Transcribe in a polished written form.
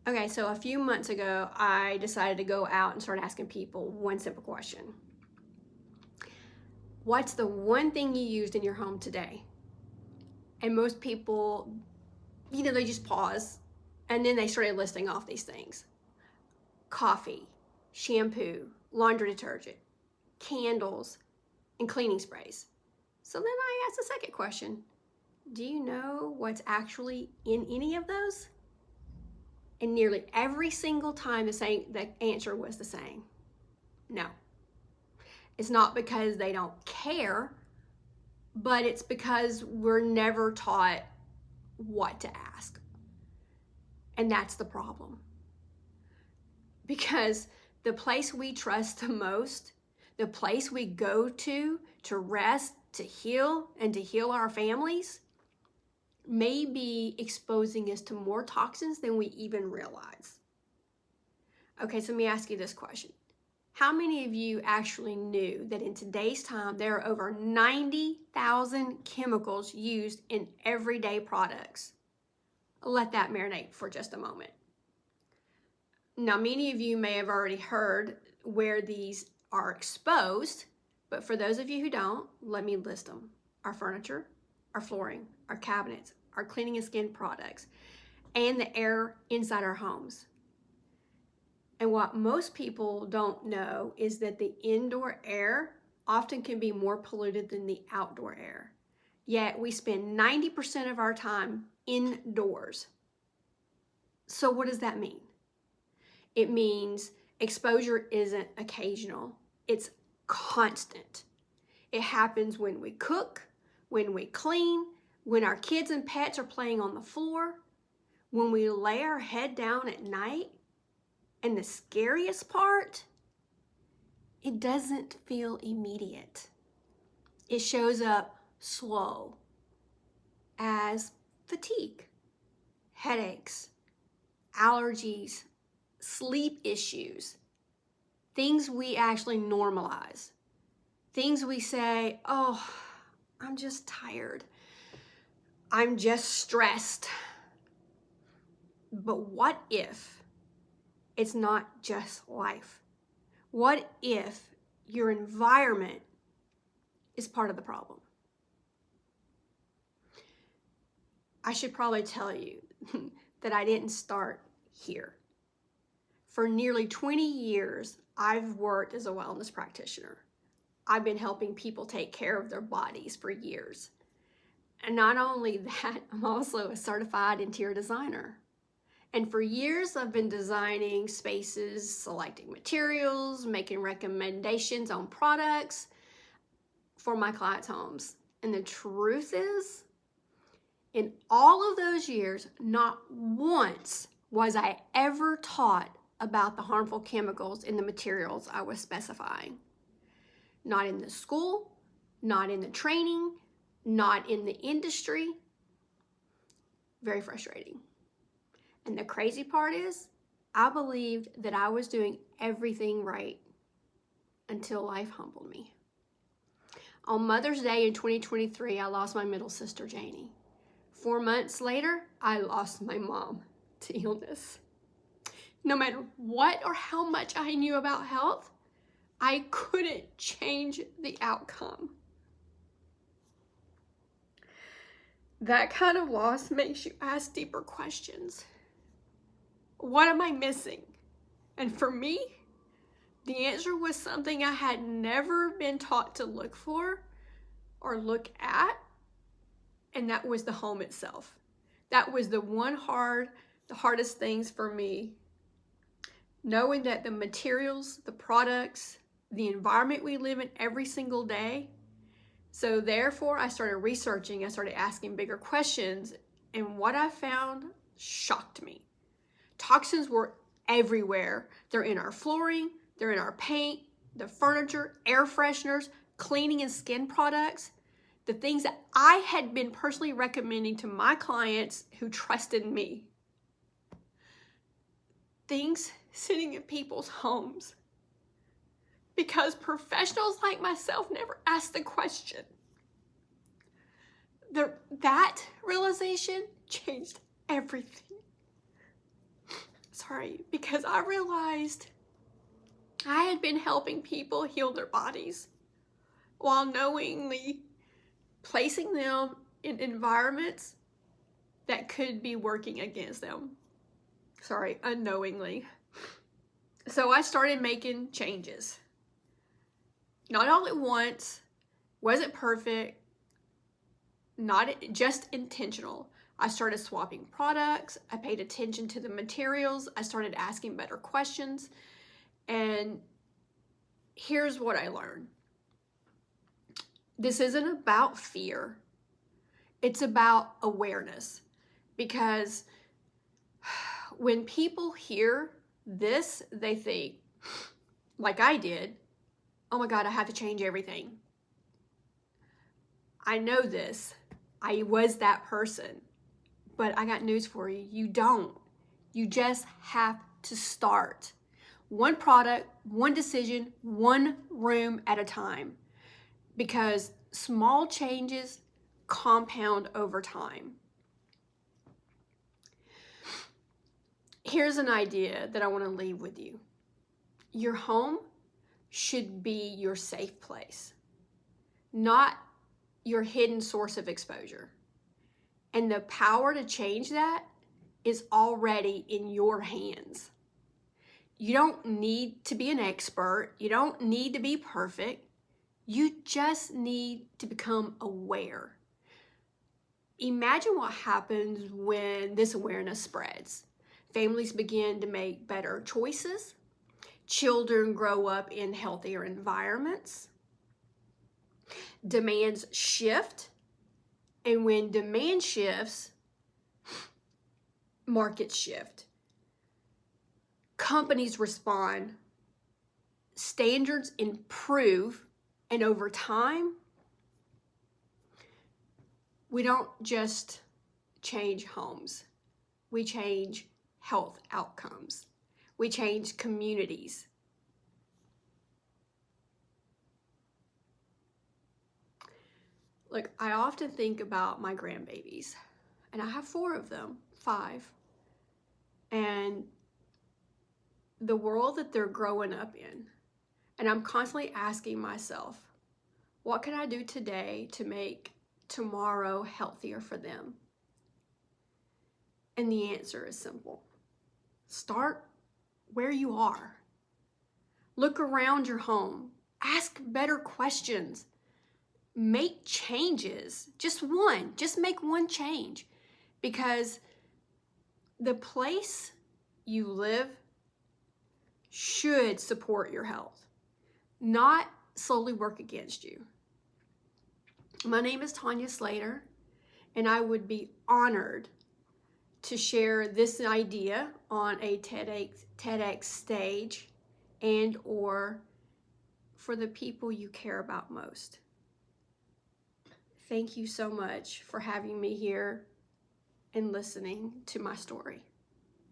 Okay, so a few months ago, I decided to go out and start asking people one simple question. What's the one thing you used in your home today? And most people, they just pause and then they started listing off these things. Coffee, shampoo, laundry detergent, candles, and cleaning sprays. So then I asked the second question. Do you know what's actually in any of those? And nearly every single time the answer was the same. No. It's not because they don't care, but it's because we're never taught what to ask. And that's the problem. Because the place we trust the most, the place we go to rest, to heal, and to heal our families, may be exposing us to more toxins than we even realize. Okay, so let me ask you this question. How many of you actually knew that in today's time there are over 90,000 chemicals used in everyday products? Let that marinate for just a moment. Now, many of you may have already heard where these are exposed, but for those of you who don't, let me list them. Our furniture, our flooring, our cabinets, our cleaning and skin products, and the air inside our homes. And what most people don't know is that the indoor air often can be more polluted than the outdoor air. Yet we spend 90% of our time indoors. So what does that mean? It means exposure isn't occasional, it's constant. It happens when we cook, when we clean, when our kids and pets are playing on the floor, when we lay our head down at night. And the scariest part, it doesn't feel immediate. It shows up slow as fatigue, headaches, allergies, sleep issues, things we actually normalize, things we say, oh, I'm just tired, I'm just stressed. But what if it's not just life? What if your environment is part of the problem? I should probably tell you that I didn't start here. For nearly 20 years, I've worked as a wellness practitioner. I've been helping people take care of their bodies for years. And not only that, I'm also a certified interior designer. And for years, I've been designing spaces, selecting materials, making recommendations on products for my clients' homes. And the truth is, in all of those years, not once was I ever taught about the harmful chemicals in the materials I was specifying. Not in the school, not in the training, not in the industry. Very frustrating. And the crazy part is, I believed that I was doing everything right until life humbled me. On Mother's Day in 2023, I lost my middle sister, Janie. 4 months later, I lost my mom to illness. No matter what or how much I knew about health, I couldn't change the outcome. That kind of loss makes you ask deeper questions. What am I missing? And for me, the answer was something I had never been taught to look for or look at, and that was the home itself. That was the hardest things for me. Knowing that the materials, the products, the environment we live in every single day. So therefore, I started researching, I started asking bigger questions, and what I found shocked me. Toxins were everywhere. They're in our flooring, they're in our paint, the furniture, air fresheners, cleaning and skin products, the things that I had been personally recommending to my clients who trusted me. Things sitting in people's homes. Because professionals like myself never asked the question. That realization changed everything. So sorry, because I realized I had been helping people heal their bodies while knowingly placing them in environments that could be working against them. Sorry, unknowingly. So I started making changes. Not all at once, wasn't perfect, not just intentional. I started swapping products, I paid attention to the materials, I started asking better questions, and here's what I learned. This isn't about fear, it's about awareness. Because when people hear this, they think, like I did, oh my God, I have to change everything. I know this. I was that person. But I got news for you. You don't. You just have to start. One product, one decision, one room at a time. Because small changes compound over time. Here's an idea that I want to leave with you. Your home should be your safe place, not your hidden source of exposure. And the power to change that is already in your hands. You don't need to be an expert. You don't need to be perfect. You just need to become aware. Imagine what happens when this awareness spreads. Families begin to make better choices. Children grow up in healthier environments. Demands shift. And when demand shifts, markets shift. Companies respond. Standards improve. And over time, we don't just change homes. We change health outcomes. We change communities. Look, I often think about my grandbabies, and I have 4 of them, 5, and the world that they're growing up in. And I'm constantly asking myself, what can I do today to make tomorrow healthier for them? And the answer is simple. Start where you are. Look around your home. Ask better questions. Make changes. Just make one change. Because the place you live should support your health, not slowly work against you. My name is Tanya Slater, and I would be honored to share this idea on a TEDx stage and or for the people you care about most. Thank you so much for having me here and listening to my story.